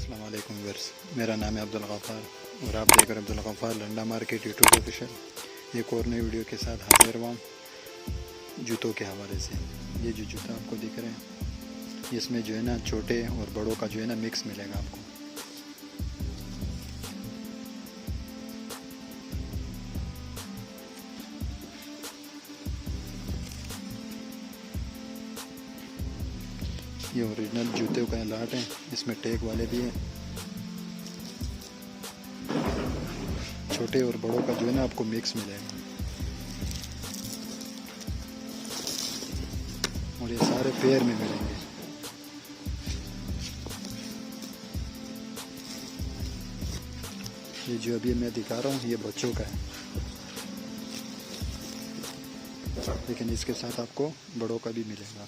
अस्सलाम वालेकुम व्यूअर्स, मेरा नाम है अब्दुल गफ़ार और आप देख रहे हैं Abdul Gaffar Landa market YouTube official. एक और नई वीडियो के साथ हाजिर हुआ जूतों के हवाले से। ये जो जूता आपको दिख रहे हैं इसमें जो है ना छोटे और बड़ों का जो है ना मिक्स मिलेगा आपको। ये ओरिजिनल जूते का लाट है, इसमें टैग वाले भी हैं। छोटे और बड़ों का जो है ना आपको मिक्स मिलेगा और ये सारे पेयर में मिलेंगे। ये जो अभी मैं दिखा रहा हूँ ये बच्चों का है, लेकिन इसके साथ आपको बड़ों का भी मिलेगा।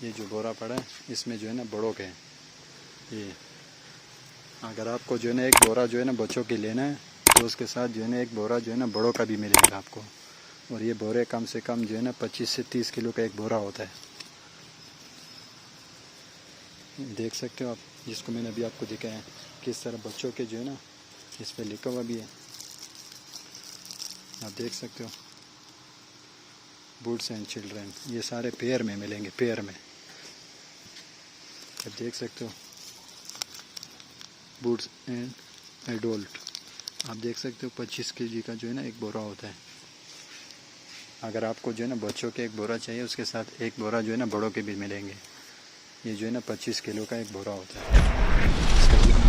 ये जो बोरा पड़ा है इसमें जो है ना बड़ों के हैं। ये अगर आपको जो है ना एक बोरा जो है ना बच्चों के लेना है तो उसके साथ जो है ना एक बोरा जो है ना बड़ों का भी मिलेगा आपको। और ये बोरे कम से कम जो है ना 25 से 30 किलो का एक बोरा होता है। देख सकते हो आप, जिसको मैंने अभी आपको दिखाया है किस तरह बच्चों के जो है ना इस पर लिखा हुआ भी है, आप देख सकते हो बूट्स एंड चिल्ड्रन। ये सारे पेयर में मिलेंगे, पेयर में आप देख सकते हो बूट्स एंड एडल्ट। आप देख सकते हो 25 केजी का जो है ना एक बोरा होता है। अगर आपको जो है ना बच्चों के एक बोरा चाहिए उसके साथ एक बोरा जो है ना बड़ों के भी मिलेंगे। ये जो है ना 25 किलो का एक बोरा होता है। इसका